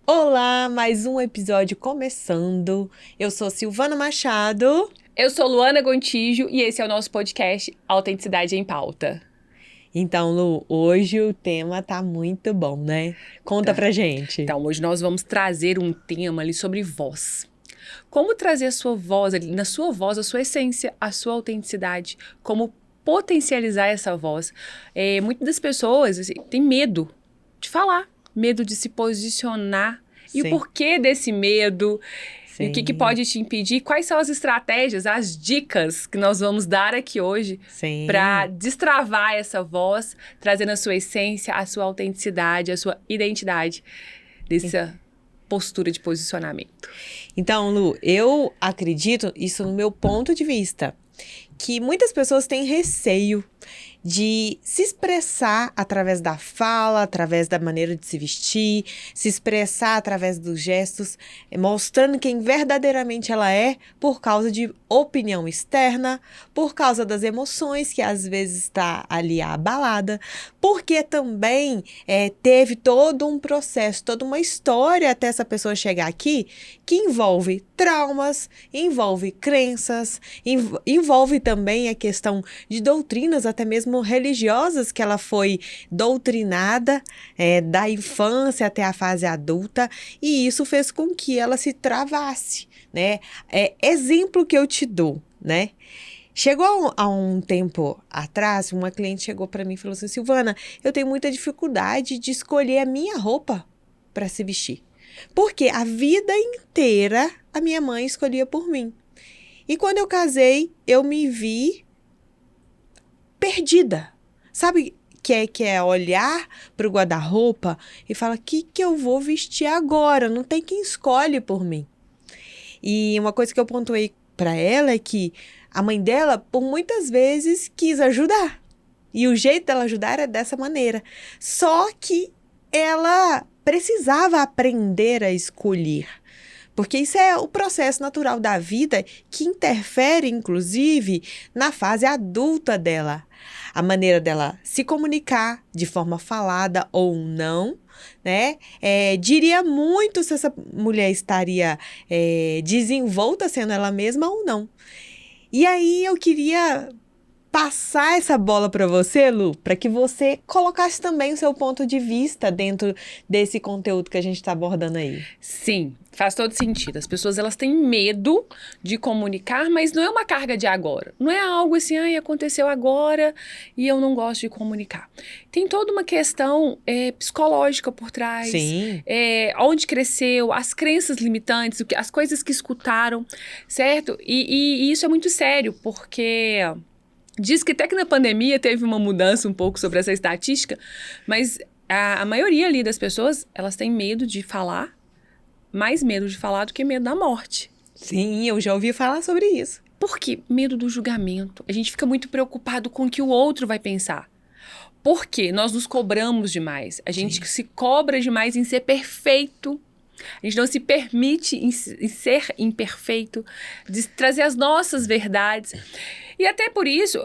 Olá, mais um episódio começando. Eu sou Silvana Machado. Eu sou Luana Gontijo e esse é o nosso podcast Autenticidade em Pauta. Então, Lu, hoje o tema tá muito bom, né? Conta pra gente. Então, hoje nós vamos trazer um tema ali sobre voz. Como trazer a sua voz, na sua voz, a sua essência, a sua autenticidade. Como potencializar essa voz. Muitas das pessoas assim, têm medo de falar, medo de se posicionar. E o Sim. porquê desse medo? E o que Sim. pode te impedir? Quais são as estratégias, as dicas que nós vamos dar aqui hoje para destravar essa voz, trazendo a sua essência, a sua autenticidade, a sua identidade dessa postura de posicionamento? Então, Lu, eu acredito, isso no meu ponto de vista, que muitas pessoas têm receio de se expressar através da fala, através da maneira de se vestir, se expressar através dos gestos, mostrando quem verdadeiramente ela é por causa de opinião externa, por causa das emoções que às vezes está ali abalada, porque também teve todo um processo, toda uma história até essa pessoa chegar aqui, que envolve traumas, envolve crenças, envolve também a questão de doutrinas, até mesmo religiosas, que ela foi doutrinada da infância até a fase adulta, e isso fez com que ela se travasse, né? Exemplo que eu te dou, né? Chegou a um tempo atrás, uma cliente chegou para mim e falou assim: Silvana, eu tenho muita dificuldade de escolher a minha roupa para se vestir, porque a vida inteira a minha mãe escolhia por mim. E quando eu casei, eu me vi perdida. Sabe que é olhar para o guarda-roupa e falar: o que eu vou vestir agora? Não tem quem escolhe por mim. E uma coisa que eu pontuei para ela é que a mãe dela, por muitas vezes, quis ajudar. E o jeito dela ajudar era dessa maneira. Só que ela precisava aprender a escolher. Porque isso é o processo natural da vida que interfere, inclusive, na fase adulta dela. A maneira dela se comunicar de forma falada ou não, né? Diria muito se essa mulher estaria desenvolta sendo ela mesma ou não. E aí eu queria passar essa bola para você, Lu, para que você colocasse também o seu ponto de vista dentro desse conteúdo que a gente está abordando aí. Sim, faz todo sentido. As pessoas, elas têm medo de comunicar, mas não é uma carga de agora. Não é algo assim, aconteceu agora e eu não gosto de comunicar. Tem toda uma questão psicológica por trás. Sim. Onde cresceu, as crenças limitantes, as coisas que escutaram, certo? E isso é muito sério, porque diz que até que na pandemia teve uma mudança um pouco sobre essa estatística, mas a maioria ali das pessoas, elas têm medo de falar, mais medo de falar do que medo da morte. Sim, eu já ouvi falar sobre isso. Por quê? Medo do julgamento. A gente fica muito preocupado com o que o outro vai pensar. Por quê? Nós nos cobramos demais. A gente se cobra demais em ser perfeito. A gente não se permite em ser imperfeito, de trazer as nossas verdades. E até por isso,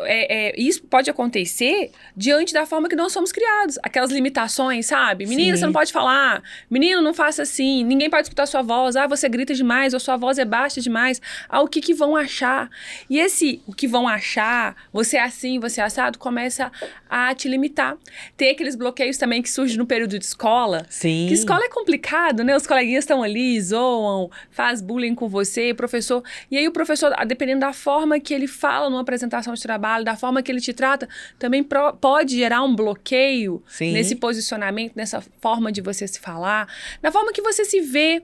isso pode acontecer diante da forma que nós somos criados. Aquelas limitações, sabe? Menina, você não pode falar. Menino, não faça assim. Ninguém pode escutar sua voz. Você grita demais, ou sua voz é baixa demais. O que vão achar? E o que vão achar, você é assim, você é assado, começa a te limitar. Tem aqueles bloqueios também que surgem no período de escola. Sim. Que escola é complicado, né? Os coleguinhas estão ali, zoam, faz bullying com você, professor. E aí o professor, dependendo da forma que ele fala numa apresentação de trabalho, da forma que ele te trata, também pode gerar um bloqueio nesse posicionamento, nessa forma de você se falar, na forma que você se vê,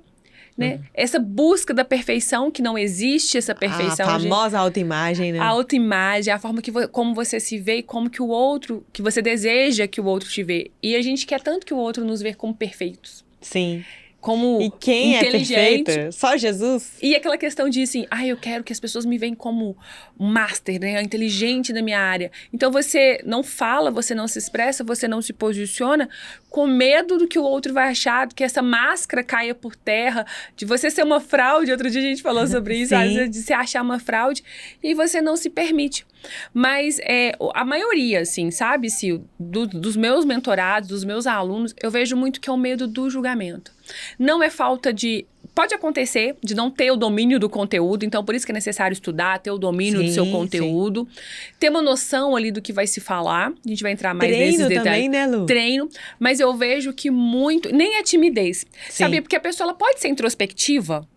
né? Essa busca da perfeição, que não existe essa perfeição. A famosa autoimagem, né? A autoimagem, a forma como você se vê e como que o outro, que você deseja que o outro te vê. E a gente quer tanto que o outro nos vê como perfeitos. Sim. Como e quem inteligente. É perfeito? Só Jesus? E aquela questão de assim, eu quero que as pessoas me veem como master, né? Inteligente na minha área. Então você não fala, você não se expressa, você não se posiciona com medo do que o outro vai achar, que essa máscara caia por terra, de você ser uma fraude. Outro dia a gente falou sobre isso, às vezes, de se achar uma fraude, e você não se permite. Mas a maioria, assim, sabe, Sil, dos meus mentorados, dos meus alunos, eu vejo muito que é o medo do julgamento. Não é falta de... Pode acontecer de não ter o domínio do conteúdo, então por isso que é necessário estudar, ter o domínio do seu conteúdo, ter uma noção ali do que vai se falar. A gente vai entrar mais nesses detalhes. Treino também, né, Lu? Treino, mas eu vejo que muito... Nem é timidez, sabe? Porque a pessoa ela pode ser introspectiva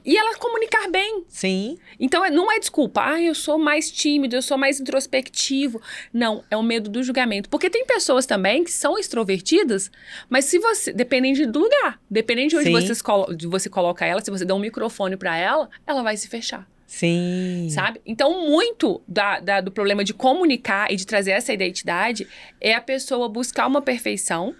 e ela comunicar bem. Sim. Então, não é desculpa. Eu sou mais tímido, eu sou mais introspectivo. Não, é o medo do julgamento. Porque tem pessoas também que são extrovertidas, mas se você... Dependendo do lugar. Dependendo de onde você coloca ela, se você der um microfone pra ela, ela vai se fechar. Sim. Sabe? Então, muito do problema de comunicar e de trazer essa identidade é a pessoa buscar uma perfeição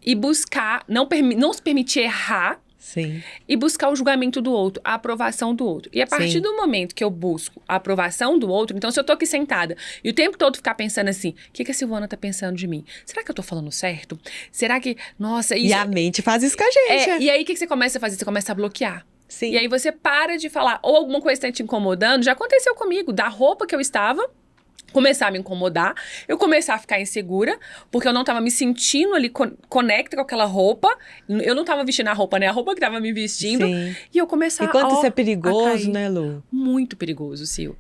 e buscar... Não se permitir errar. Sim. E buscar o julgamento do outro, a aprovação do outro. E a partir do momento que eu busco a aprovação do outro, então se eu tô aqui sentada e o tempo todo ficar pensando assim, o que a Silvana tá pensando de mim? Será que eu tô falando certo? Será que, nossa... Isso... E a mente faz isso com a gente. E aí o que você começa a fazer? Você começa a bloquear. Sim. E aí você para de falar, ou alguma coisa tá te incomodando, já aconteceu comigo, da roupa que eu estava... começar a me incomodar, eu começar a ficar insegura, porque eu não tava me sentindo ali conecta com aquela roupa, eu não tava vestindo a roupa, né? A roupa que tava me vestindo. Sim. E eu começar a... Enquanto isso é perigoso, né, Lu? Muito perigoso, Sil.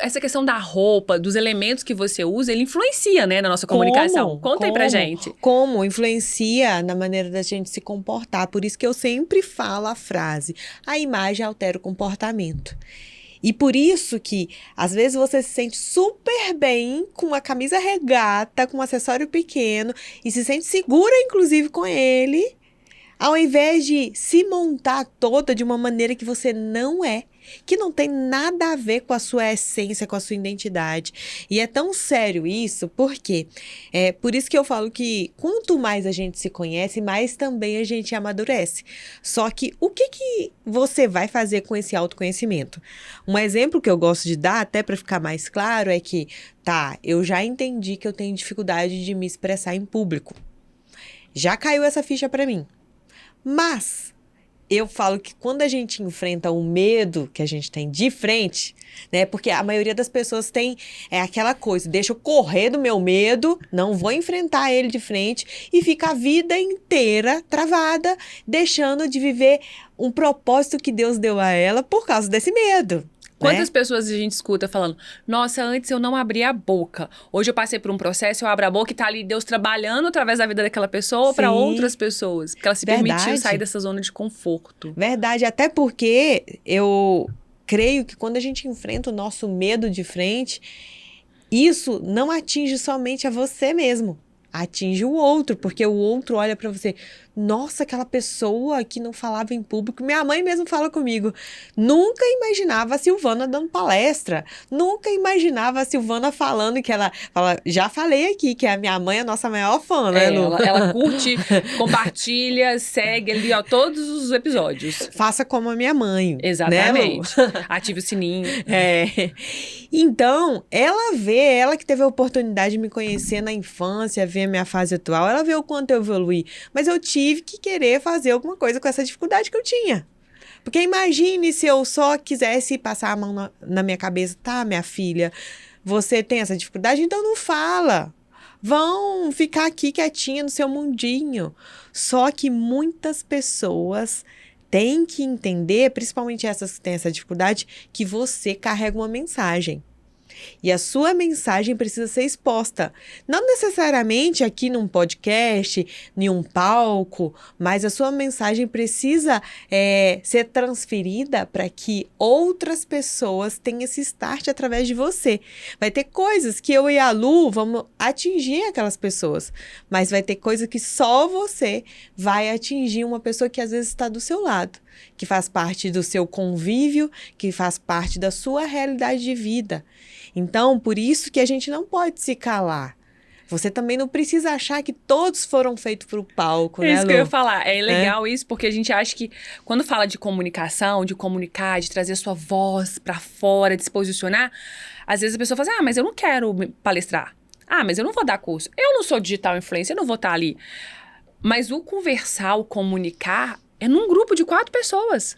Essa questão da roupa, dos elementos que você usa, ele influencia, né, na nossa comunicação. Conta aí pra gente. Como influencia na maneira da gente se comportar. Por isso que eu sempre falo a frase, a imagem altera o comportamento. E por isso que, às vezes, você se sente super bem com uma camisa regata, com um acessório pequeno, e se sente segura, inclusive, com ele, ao invés de se montar toda de uma maneira que você não é, que não tem nada a ver com a sua essência, com a sua identidade. E é tão sério isso, porque é por isso que eu falo que quanto mais a gente se conhece, mais também a gente amadurece. Só que o que você vai fazer com esse autoconhecimento? Um exemplo que eu gosto de dar, até para ficar mais claro, é que, eu já entendi que eu tenho dificuldade de me expressar em público. Já caiu essa ficha para mim. Mas eu falo que quando a gente enfrenta o medo que a gente tem de frente, né? Porque a maioria das pessoas tem aquela coisa, deixa eu correr do meu medo, não vou enfrentar ele de frente e fica a vida inteira travada, deixando de viver um propósito que Deus deu a ela por causa desse medo. Quantas pessoas a gente escuta falando, nossa, antes eu não abria a boca. Hoje eu passei por um processo, eu abro a boca e tá ali Deus trabalhando através da vida daquela pessoa para outras pessoas. Porque ela se permitiu sair dessa zona de conforto. Verdade, até porque eu creio que quando a gente enfrenta o nosso medo de frente, isso não atinge somente a você mesmo. Atinge o outro, porque o outro olha para você. Nossa, aquela pessoa que não falava em público. Minha mãe mesmo fala comigo. Nunca imaginava a Silvana dando palestra. Nunca imaginava a Silvana falando que ela fala. Já falei aqui que a minha mãe é a nossa maior fã, né, Lu? Ela curte, compartilha, segue ali, todos os episódios. Faça como a minha mãe. Exatamente. Né, Ative o sininho. Então, ela que teve a oportunidade de me conhecer na infância, ver a minha fase atual, ela vê o quanto eu evoluí. Mas eu tive que querer fazer alguma coisa com essa dificuldade que eu tinha. Porque imagine se eu só quisesse passar a mão na minha cabeça. Minha filha, você tem essa dificuldade? Então não fala. Vão ficar aqui quietinha no seu mundinho. Só que muitas pessoas têm que entender, principalmente essas que têm essa dificuldade, que você carrega uma mensagem. E a sua mensagem precisa ser exposta. Não necessariamente aqui num podcast, em um palco, mas a sua mensagem precisa ser transferida para que outras pessoas tenham esse start através de você. Vai ter coisas que eu e a Lu vamos atingir aquelas pessoas, mas vai ter coisas que só você vai atingir uma pessoa que às vezes está do seu lado, que faz parte do seu convívio, que faz parte da sua realidade de vida. Então, por isso que a gente não pode se calar. Você também não precisa achar que todos foram feitos para o palco, né, Lu? É isso que eu ia falar. É legal isso, porque a gente acha que quando fala de comunicação, de comunicar, de trazer a sua voz para fora, de se posicionar, às vezes a pessoa fala assim, mas eu não quero palestrar. Mas eu não vou dar curso. Eu não sou digital influencer, eu não vou estar ali. Mas o conversar, o comunicar, é num grupo de 4 pessoas.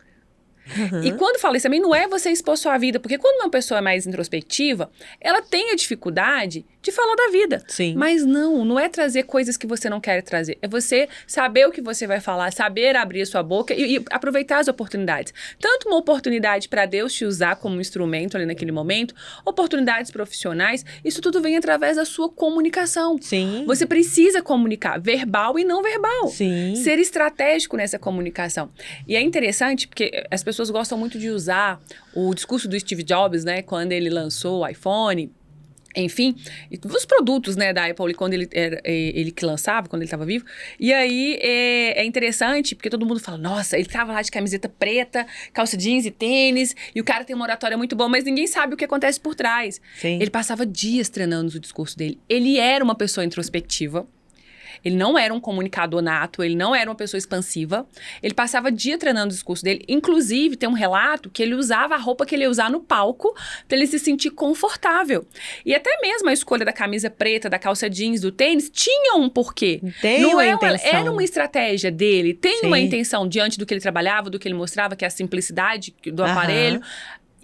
Uhum. E quando fala isso também, não é você expor sua vida, porque quando uma pessoa é mais introspectiva, ela tem a dificuldade de falar da vida. Sim. Mas não é trazer coisas que você não quer trazer. É você saber o que você vai falar, saber abrir a sua boca e aproveitar as oportunidades. Tanto uma oportunidade para Deus te usar como instrumento ali naquele momento, oportunidades profissionais, isso tudo vem através da sua comunicação. Sim. Você precisa comunicar, verbal e não verbal. Sim. Ser estratégico nessa comunicação. E é interessante porque as pessoas gostam muito de usar o discurso do Steve Jobs, né? Quando ele lançou o iPhone, enfim, os produtos, né, da Apple, quando ele que lançava, quando ele estava vivo. E aí é interessante, porque todo mundo fala, nossa, ele estava lá de camiseta preta, calça jeans e tênis, e o cara tem uma oratória muito boa, mas ninguém sabe o que acontece por trás. Sim. Ele passava dias treinando o discurso dele. Ele era uma pessoa introspectiva. Ele não era um comunicador nato, ele não era uma pessoa expansiva. Ele passava dia treinando o discurso dele. Inclusive, tem um relato que ele usava a roupa que ele ia usar no palco para ele se sentir confortável. E até mesmo a escolha da camisa preta, da calça jeans, do tênis, tinha um porquê. Tem não uma é intenção. Era uma estratégia dele. Tem Sim. uma intenção diante do que ele trabalhava, do que ele mostrava, que é a simplicidade do aparelho.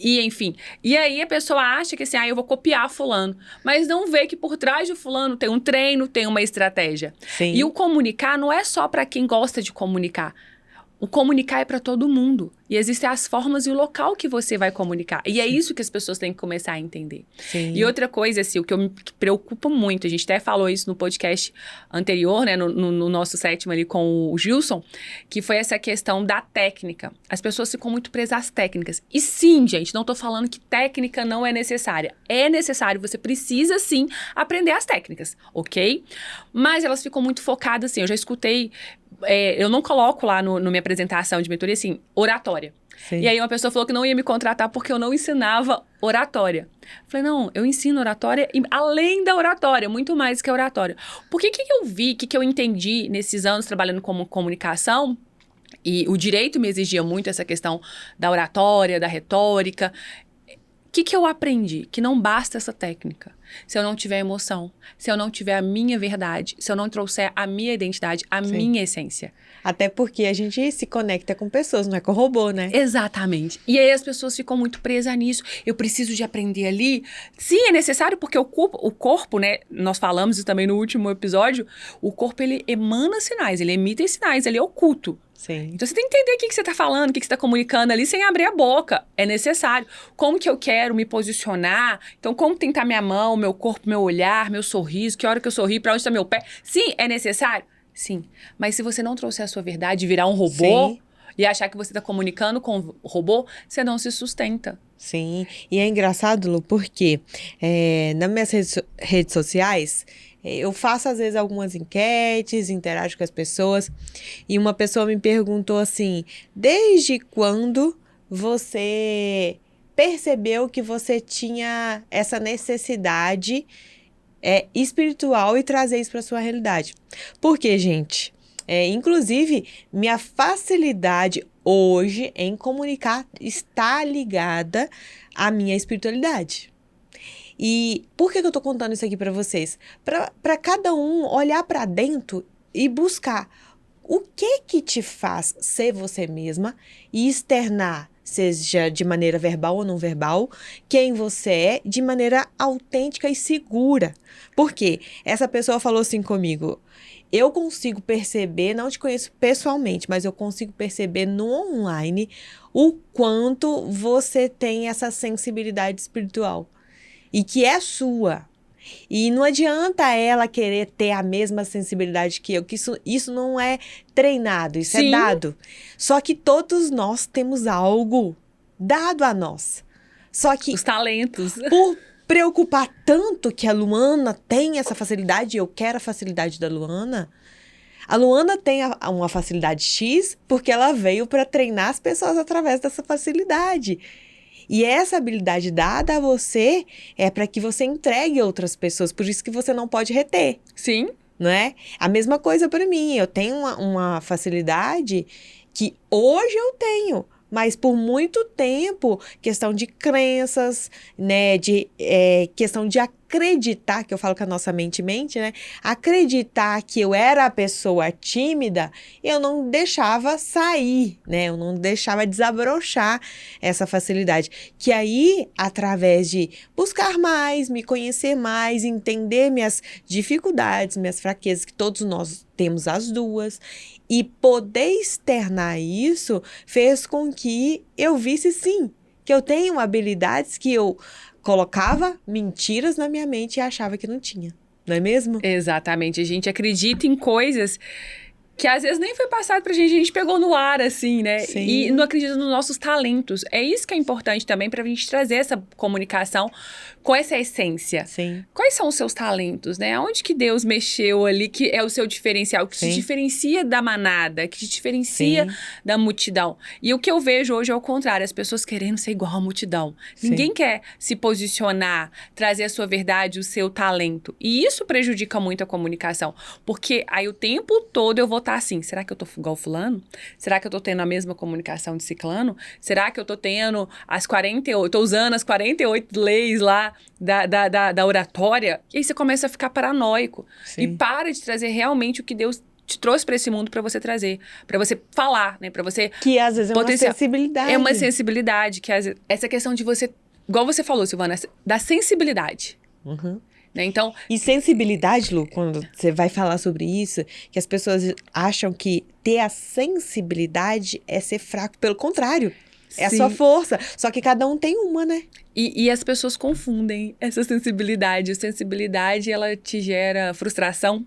E, enfim, e aí a pessoa acha que assim, eu vou copiar fulano. Mas não vê que por trás do fulano tem um treino, tem uma estratégia. Sim. E o comunicar não é só para quem gosta de comunicar. O comunicar é para todo mundo. E existem as formas e o local que você vai comunicar. E é isso que as pessoas têm que começar a entender. Sim. E outra coisa, assim, o que me preocupa muito, a gente até falou isso no podcast anterior, né, no nosso sétimo ali com o Gilson, que foi essa questão da técnica. As pessoas ficam muito presas às técnicas. E sim, gente, não tô falando que técnica não é necessária. É necessário, você precisa sim aprender as técnicas, ok? Mas elas ficam muito focadas, assim, eu já escutei... eu não coloco lá na minha apresentação de mentoria, assim, oratória. Sim. E aí uma pessoa falou que não ia me contratar porque eu não ensinava oratória. Falei, não, eu ensino oratória e além da oratória, muito mais que a oratória. Por que eu vi, que eu entendi nesses anos trabalhando como comunicação, e o direito me exigia muito essa questão da oratória, da retórica. O que eu aprendi? Que não basta essa técnica. Se eu não tiver emoção, se eu não tiver a minha verdade, se eu não trouxer a minha identidade, a minha essência. Até porque a gente se conecta com pessoas, não é com robô, né? Exatamente. E aí as pessoas ficam muito presas nisso. Eu preciso de aprender ali. Sim, é necessário porque o corpo, né? Nós falamos isso também no último episódio. O corpo, ele emana sinais, ele emite sinais, ele é oculto. Sim. Então, você tem que entender o que você está falando, o que você está comunicando ali, sem abrir a boca. É necessário. Como que eu quero me posicionar? Então, como tem que estar minha mão, meu corpo, meu olhar, meu sorriso, que hora que eu sorri, para onde está meu pé? Sim, é necessário? Sim. Mas se você não trouxer a sua verdade e virar um robô... Sim. E achar que você está comunicando com o robô, você não se sustenta. Sim. E é engraçado, Lu, porque nas minhas redes sociais... Eu faço, às vezes, algumas enquetes, interajo com as pessoas. E uma pessoa me perguntou assim, desde quando você percebeu que você tinha essa necessidade espiritual e trazer isso para sua realidade? Porque, gente, inclusive, minha facilidade hoje em comunicar está ligada à minha espiritualidade. E por que eu tô contando isso aqui para vocês? Para cada um olhar para dentro e buscar o que te faz ser você mesma e externar, seja de maneira verbal ou não verbal, quem você é de maneira autêntica e segura. Porque essa pessoa falou assim comigo, eu consigo perceber, não te conheço pessoalmente, mas eu consigo perceber no online o quanto você tem essa sensibilidade espiritual. E que é sua. E não adianta ela querer ter a mesma sensibilidade que eu, que isso não é treinado, isso Sim. é dado. Só que todos nós temos algo dado a nós. Só que Os talentos. por preocupar tanto que a Luana tem essa facilidade, e eu quero a facilidade da Luana, a Luana tem uma facilidade X porque ela veio para treinar as pessoas através dessa facilidade. E essa habilidade dada a você é para que você entregue a outras pessoas. Por isso que você não pode reter. Sim. Não é? A mesma coisa para mim. Eu tenho uma facilidade que hoje eu tenho. Mas por muito tempo, questão de crenças, né? Questão de acreditar, que eu falo que a nossa mente mente, né? Acreditar que eu era a pessoa tímida, eu não deixava sair, né? Eu não deixava desabrochar essa facilidade. Que aí, através de buscar mais, me conhecer mais, entender minhas dificuldades, minhas fraquezas, que todos nós temos as duas, e poder externar isso, fez com que eu visse, sim, que eu tenho habilidades que eu colocava mentiras na minha mente e achava que não tinha. Não é mesmo? Exatamente. A gente acredita em coisas que às vezes nem foi passado pra gente, a gente pegou no ar, assim, né? Sim. E não acredita nos nossos talentos. É isso que é importante também pra gente trazer essa comunicação com essa essência. Sim. Quais são os seus talentos, né? Onde que Deus mexeu ali, que é o seu diferencial, que te diferencia da manada, que te diferencia da multidão. E o que eu vejo hoje é o contrário, as pessoas querendo ser igual à multidão. Ninguém quer se posicionar, trazer a sua verdade, o seu talento. E isso prejudica muito a comunicação, porque aí o tempo todo eu vou estar assim, será que eu tô igual fulano? Será que eu tô tendo a mesma comunicação de ciclano? Será que eu tô tendo tô usando as 48 leis lá da oratória? E aí você começa a ficar paranoico. E para de trazer realmente o que Deus te trouxe para esse mundo para você trazer, para você falar, né? Para você que às vezes é uma sensibilidade. É uma sensibilidade, que essa questão de você, igual você falou, Silvana, da sensibilidade. Né? Então, e sensibilidade, Lu, quando você vai falar sobre isso, que as pessoas acham que ter a sensibilidade é ser fraco. Pelo contrário, é a sua força. Só que cada um tem uma, né? E as pessoas confundem essa sensibilidade. A sensibilidade, ela te gera frustração.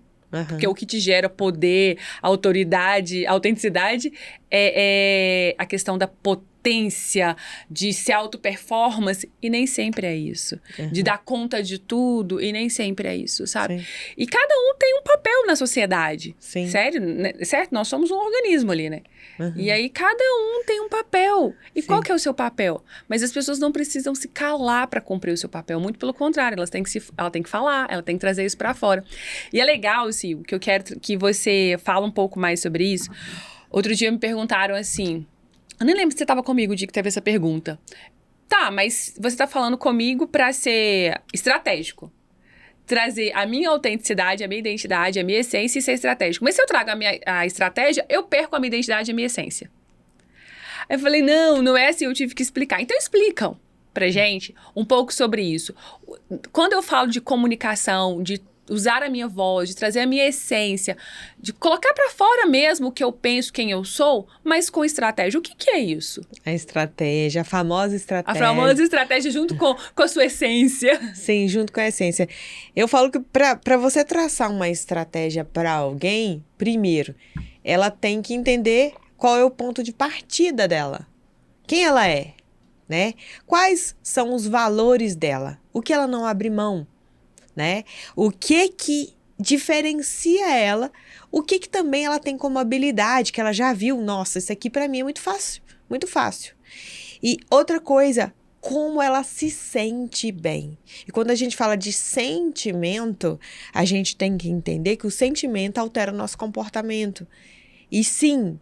Porque o que te gera poder, autoridade, autenticidade é a questão da potência, de ser auto-performance, e nem sempre é isso. De dar conta de tudo, e nem sempre é isso, sabe? E cada um tem um papel na sociedade. Sério, né? Certo? Nós somos um organismo ali, né? E aí cada um tem um papel. E qual que é o seu papel? Mas as pessoas não precisam se calar para cumprir o seu papel. Muito pelo contrário, ela tem que falar, ela tem que trazer isso para fora. E é legal, Sil, que eu quero que você fale um pouco mais sobre isso. Outro dia me perguntaram assim, eu nem lembro se você estava comigo o dia que teve essa pergunta. Tá, mas você está falando comigo para ser estratégico. Trazer a minha autenticidade, a minha identidade, a minha essência e ser estratégico. Mas se eu trago a estratégia, eu perco a minha identidade e a minha essência. Aí eu falei, não é assim, eu tive que explicar. Então explicam pra gente um pouco sobre isso. Quando eu falo de comunicação, de usar a minha voz, de trazer a minha essência, de colocar pra fora mesmo o que eu penso, quem eu sou, mas com estratégia. O que é isso? A estratégia, a famosa estratégia. A famosa estratégia junto com a sua essência. Sim, junto com a essência. Eu falo que pra você traçar uma estratégia pra alguém, primeiro, ela tem que entender qual é o ponto de partida dela. Quem ela é, né? Quais são os valores dela? O que ela não abre mão? Né? O que diferencia ela, o que também ela tem como habilidade, que ela já viu, nossa, isso aqui pra mim é muito fácil, muito fácil. E outra coisa, como ela se sente bem. E quando a gente fala de sentimento, a gente tem que entender que o sentimento altera o nosso comportamento. E sim,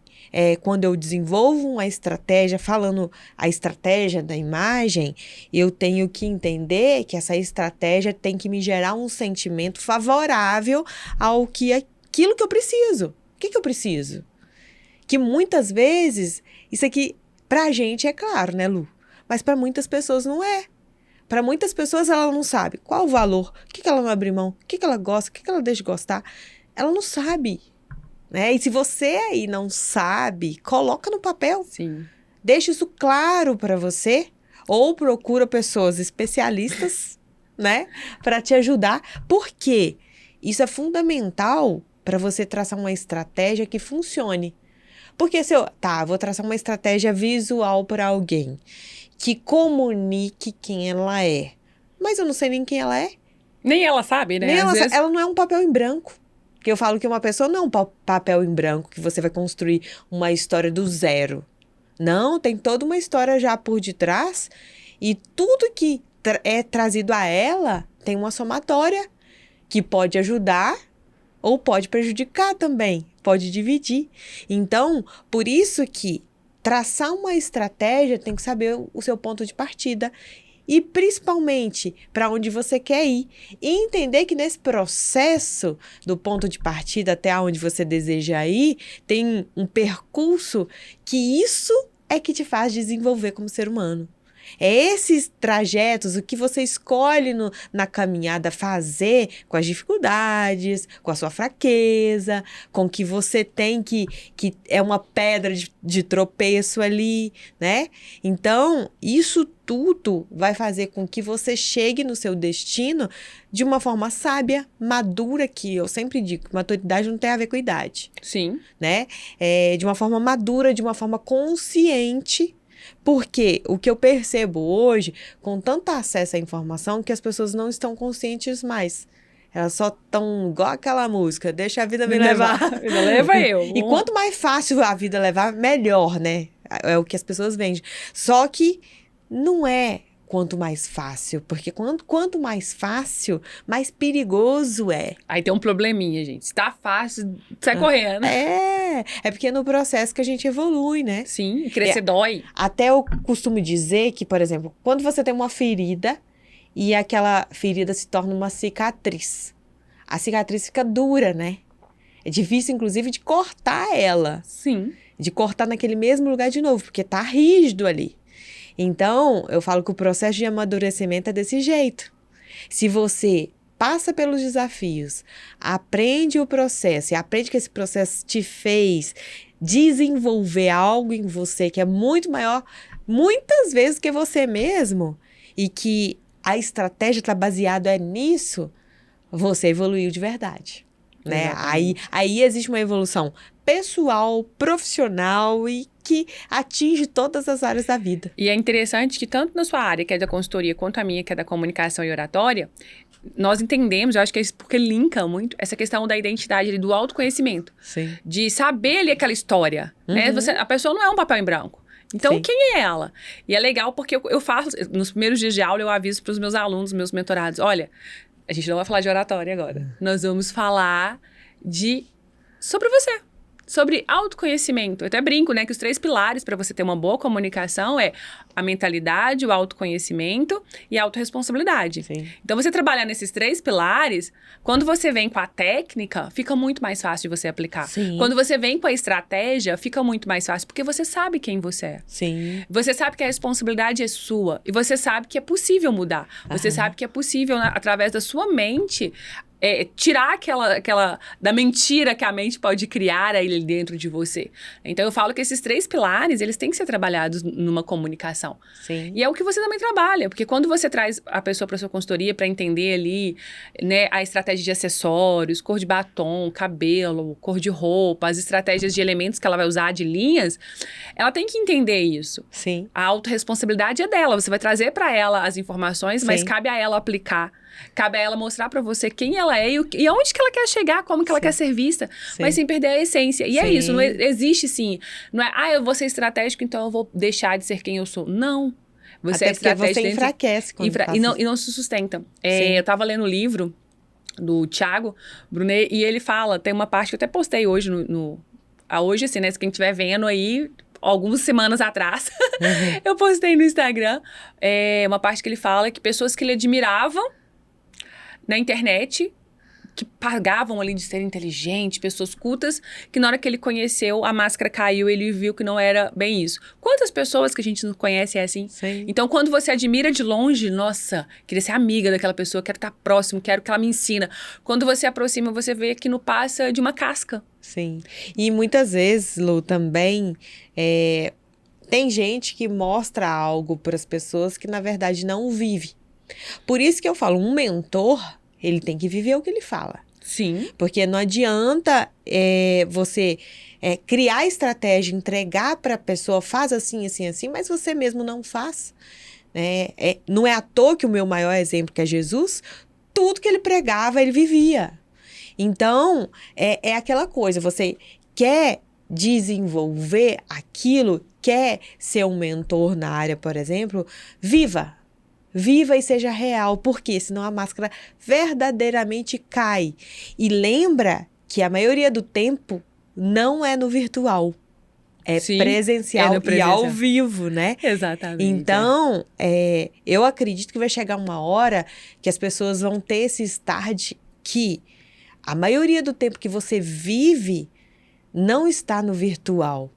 quando eu desenvolvo uma estratégia, falando a estratégia da imagem, eu tenho que entender que essa estratégia tem que me gerar um sentimento favorável aquilo que eu preciso. O que eu preciso? Que muitas vezes, isso aqui pra gente é claro, né, Lu? Mas pra muitas pessoas não é. Para muitas pessoas ela não sabe qual o valor, o que ela não abre mão, o que ela gosta, o que ela deixa de gostar. Ela não sabe. Né? E se você aí não sabe, coloca no papel. Sim. Deixa isso claro para você. Ou procura pessoas especialistas, né? Para te ajudar. Por quê? Isso é fundamental para você traçar uma estratégia que funcione. Porque se eu... vou traçar uma estratégia visual para alguém que comunique quem ela é. Mas eu não sei nem quem ela é. Nem ela sabe, né? Ela não é um papel em branco. Que eu falo que uma pessoa não é um papel em branco que você vai construir uma história do zero. Não, tem toda uma história já por detrás e tudo que é trazido a ela tem uma somatória que pode ajudar ou pode prejudicar também, pode dividir. Então, por isso que traçar uma estratégia tem que saber o seu ponto de partida e principalmente para onde você quer ir. E entender que nesse processo, do ponto de partida até onde você deseja ir, tem um percurso que isso é que te faz desenvolver como ser humano. É esses trajetos, o que você escolhe na caminhada fazer com as dificuldades, com a sua fraqueza, com o que você tem que é uma pedra de tropeço ali, né? Então, isso tudo vai fazer com que você chegue no seu destino de uma forma sábia, madura, que eu sempre digo que maturidade não tem a ver com idade. Sim. Né? De uma forma madura, de uma forma consciente. Porque o que eu percebo hoje, com tanto acesso à informação, que as pessoas não estão conscientes mais. Elas só estão igual aquela música, deixa a vida me levar. Leva eu. E quanto mais fácil a vida levar, melhor, né? É o que as pessoas vendem. Só que não é quanto mais fácil, porque quanto mais fácil, mais perigoso é. Aí tem um probleminha, gente. Se tá fácil, sai correndo. É porque é no processo que a gente evolui, né? Sim, crescer dói. Até eu costumo dizer que, por exemplo, quando você tem uma ferida e aquela ferida se torna uma cicatriz, a cicatriz fica dura, né? É difícil, inclusive, de cortar ela. Sim. De cortar naquele mesmo lugar de novo, porque tá rígido ali. Então, eu falo que o processo de amadurecimento é desse jeito. Se você passa pelos desafios, aprende o processo e aprende que esse processo te fez desenvolver algo em você que é muito maior, muitas vezes, que você mesmo, e que a estratégia está baseada nisso, você evoluiu de verdade. Né? Aí existe uma evolução pessoal, profissional e que atinge todas as áreas da vida. E é interessante que tanto na sua área, que é da consultoria, quanto a minha, que é da comunicação e oratória, nós entendemos, eu acho que é isso porque linka muito, essa questão da identidade ali, do autoconhecimento. Sim. De saber ali aquela história. Né? A pessoa não é um papel em branco. Então, Sim. Quem é ela? E é legal porque eu faço, nos primeiros dias de aula, eu aviso para os meus alunos, meus mentorados, olha, a gente não vai falar de oratória agora. Nós vamos falar sobre você. Sobre autoconhecimento. Eu até brinco, né? Que os 3 pilares para você ter uma boa comunicação é a mentalidade, o autoconhecimento e a autorresponsabilidade. Sim. Então, você trabalhar nesses 3 pilares, quando você vem com a técnica, fica muito mais fácil de você aplicar. Sim. Quando você vem com a estratégia, fica muito mais fácil, porque você sabe quem você é. Sim. Você sabe que a responsabilidade é sua. E você sabe que é possível mudar. Você sabe que é possível, através da sua mente, tirar aquela da mentira que a mente pode criar aí dentro de você. Então, eu falo que esses 3 pilares, eles têm que ser trabalhados numa comunicação. Sim. E é o que você também trabalha, porque quando você traz a pessoa para sua consultoria para entender ali, né, a estratégia de acessórios, cor de batom, cabelo, cor de roupa, as estratégias de elementos que ela vai usar, de linhas, ela tem que entender isso. Sim. A autorresponsabilidade é dela, você vai trazer para ela as informações, mas Sim. cabe a ela aplicar. Cabe a ela mostrar pra você quem ela é e aonde que ela quer chegar, como que ela quer ser vista, mas sem perder a essência. E é isso, não existe sim. Não é, eu vou ser estratégico, então eu vou deixar de ser quem eu sou. Não. Você Até é estratégico. Você enfraquece quando e não se sustenta. Eu tava lendo o livro do Thiago Brunet e ele fala, tem uma parte que eu até postei hoje hoje, assim, né? Se quem estiver vendo aí, algumas semanas atrás, eu postei no Instagram uma parte que ele fala que pessoas que ele admiravam na internet, que pagavam ali de ser inteligente, pessoas cultas, que na hora que ele conheceu, a máscara caiu, ele viu que não era bem isso. Quantas pessoas que a gente não conhece é assim? Sim. Então, quando você admira de longe, nossa, queria ser amiga daquela pessoa, quero estar próximo, quero que ela me ensina. Quando você aproxima, você vê que não passa de uma casca. Sim. E muitas vezes, Lu, também tem gente que mostra algo para as pessoas que, na verdade, não vive. Por isso que eu falo, um mentor, ele tem que viver o que ele fala. Sim. Porque não adianta você criar estratégia, entregar para a pessoa, faz assim, assim, assim, mas você mesmo não faz. Não é à toa que o meu maior exemplo, que é Jesus, tudo que ele pregava, ele vivia. Então, é aquela coisa, você quer desenvolver aquilo, quer ser um mentor na área, por exemplo, viva e seja real, porque senão a máscara verdadeiramente cai. E lembra que a maioria do tempo não é no virtual. é Sim, presencial no e ao presencial. vivo, né? Exatamente. Então, eu acredito que vai chegar uma hora que as pessoas vão ter esse start que a maioria do tempo que você vive não está no virtual,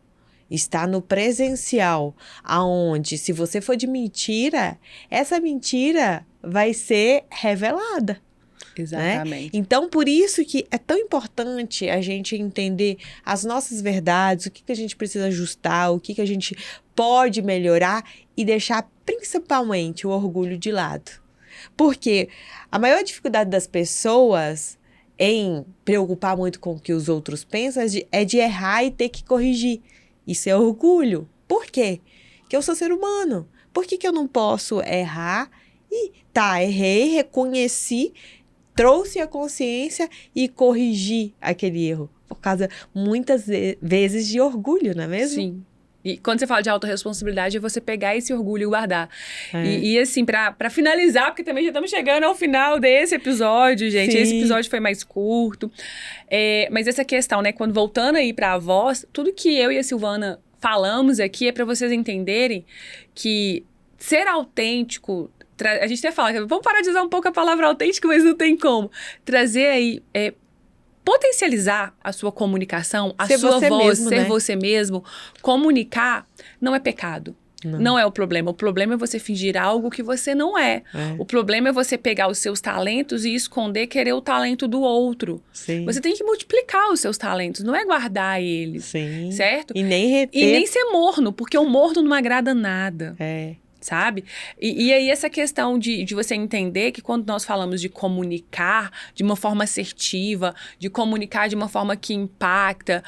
está no presencial, aonde se você for de mentira, essa mentira vai ser revelada. Exatamente. Né? Então, por isso que é tão importante a gente entender as nossas verdades, o que a gente precisa ajustar, o que a gente pode melhorar e deixar principalmente o orgulho de lado. Porque a maior dificuldade das pessoas em preocupar muito com o que os outros pensam é de errar e ter que corrigir. Isso é orgulho. Por quê? Porque eu sou ser humano. Por que eu não posso errar e errei, reconheci, trouxe a consciência e corrigi aquele erro. Por causa, muitas vezes, de orgulho, não é mesmo? Sim. E quando você fala de autorresponsabilidade, é você pegar esse orgulho e guardar. E assim, pra finalizar, porque também já estamos chegando ao final desse episódio, gente. Sim. Esse episódio foi mais curto. Mas essa questão, né? Quando voltando aí pra voz, tudo que eu e a Silvana falamos aqui é pra vocês entenderem que ser autêntico... A gente até fala, vamos parar de usar um pouco a palavra autêntico, mas não tem como. Trazer aí... potencializar a sua comunicação, a sua voz, ser você mesmo, comunicar, não é pecado. Não é o problema. O problema é você fingir algo que você não é. O problema é você pegar os seus talentos e esconder, querer o talento do outro. Sim. Você tem que multiplicar os seus talentos, não é guardar eles. Sim. Certo? E nem reter. E nem ser morno, porque o morno não agrada nada. Sabe? E aí essa questão de você entender que quando nós falamos de comunicar de uma forma assertiva, de comunicar de uma forma que impacta,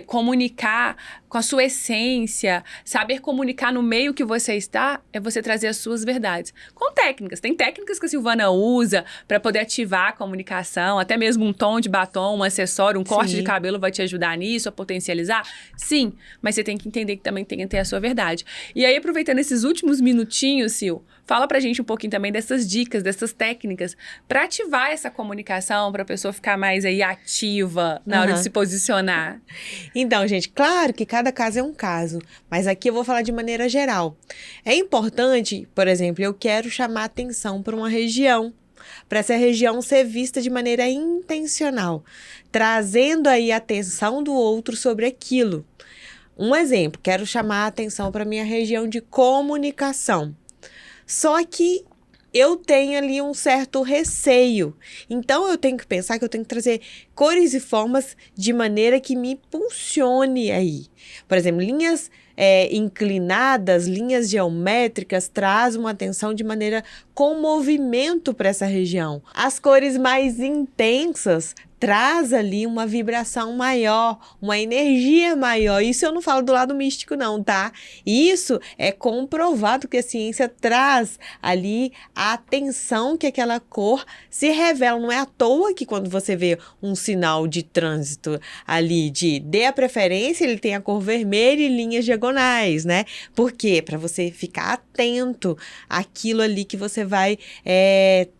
comunicar com a sua essência, saber comunicar no meio que você está, é você trazer as suas verdades. Com técnicas. Tem técnicas que a Silvana usa para poder ativar a comunicação, até mesmo um tom de batom, um acessório, um corte de cabelo vai te ajudar nisso, a potencializar? Sim, mas você tem que entender que também tem que ter a sua verdade. E aí, aproveitando esses últimos minutinhos, Sil, fala pra gente um pouquinho também dessas dicas, dessas técnicas para ativar essa comunicação, pra pessoa ficar mais aí ativa na hora de se posicionar. Então, gente, claro que cada caso é um caso, mas aqui eu vou falar de maneira geral. É importante, por exemplo, eu quero chamar atenção para uma região, para essa região ser vista de maneira intencional, trazendo aí a atenção do outro sobre aquilo. Um exemplo, quero chamar a atenção para minha região de comunicação. Só que eu tenho ali um certo receio. Então, eu tenho que pensar que eu tenho que trazer cores e formas de maneira que me impulsione aí. Por exemplo, linhas inclinadas, linhas geométricas, traz uma atenção de maneira com movimento para essa região. As cores mais intensas traz ali uma vibração maior, uma energia maior. Isso eu não falo do lado místico não, tá? Isso é comprovado que a ciência traz ali a atenção que aquela cor se revela. Não é à toa que quando você vê um sinal de trânsito ali de dê a preferência, ele tem a cor vermelha e linhas diagonais, né? Por quê? Para você ficar atento àquilo ali que você vai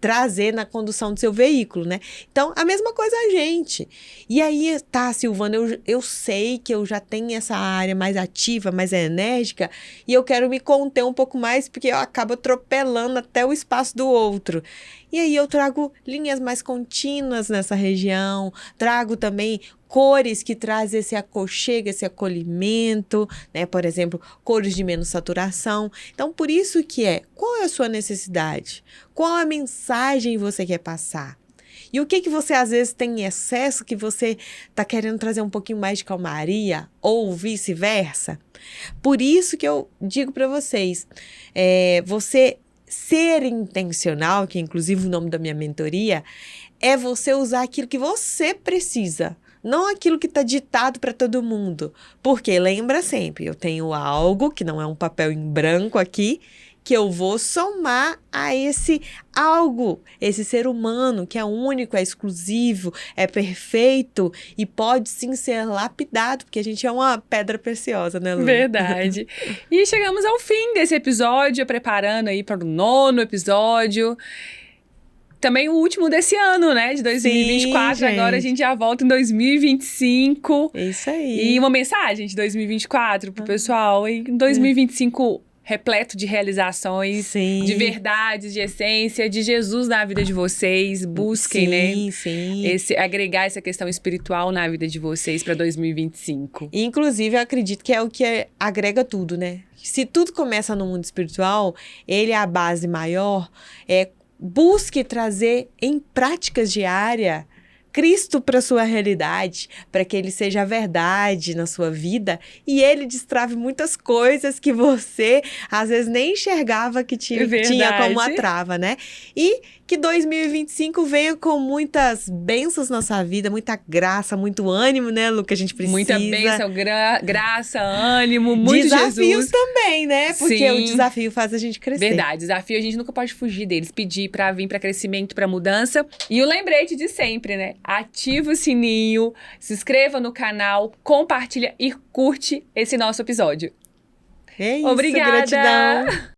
trazer na condução do seu veículo, né? Então, a mesma coisa a gente. E aí, tá, Silvana, eu sei que eu já tenho essa área mais ativa, mais enérgica, e eu quero me conter um pouco mais, porque eu acabo atropelando até o espaço do outro. E aí eu trago linhas mais contínuas nessa região, trago também cores que trazem esse aconchego, esse acolhimento, né? Por exemplo, cores de menos saturação. Então, por isso que qual é a sua necessidade? Qual a mensagem você quer passar? E o que você às vezes tem em excesso que você está querendo trazer um pouquinho mais de calmaria ou vice-versa? Por isso que eu digo para vocês, você ser intencional, que é inclusive o nome da minha mentoria, é você usar aquilo que você precisa, não aquilo que está ditado para todo mundo. Porque lembra sempre, eu tenho algo que não é um papel em branco aqui, que eu vou somar a esse algo, esse ser humano que é único, é exclusivo, é perfeito e pode sim ser lapidado, porque a gente é uma pedra preciosa, né, Lu? Verdade. E chegamos ao fim desse episódio, preparando aí para o 9º episódio. também o último desse ano, né? De 2024. Sim, Agora a gente já volta em 2025. É isso aí. E uma mensagem de 2024 pro pessoal. E 2025 repleto de realizações, Sim. de verdades, de essência, de Jesus na vida de vocês. Busquem, né? Sim. Agregar essa questão espiritual na vida de vocês para 2025. Inclusive, eu acredito que é o que agrega tudo, né? Se tudo começa no mundo espiritual, ele é a base maior. Busque trazer em práticas diárias Cristo para sua realidade, para que ele seja a verdade na sua vida e ele destrave muitas coisas que você às vezes nem enxergava que tinha como uma trava, né? E que 2025 venha com muitas bênçãos na sua vida, muita graça, muito ânimo, né, Lu, que a gente precisa. Muita bênção, graça, ânimo, muito desafios Jesus. também, né? Porque Sim. O desafio faz a gente crescer. Verdade, desafio a gente nunca pode fugir deles, pedir pra vir pra crescimento, pra mudança. E o lembrete de sempre, né? Ativa o sininho, se inscreva no canal, compartilha e curte esse nosso episódio. É isso, Obrigada! Gratidão!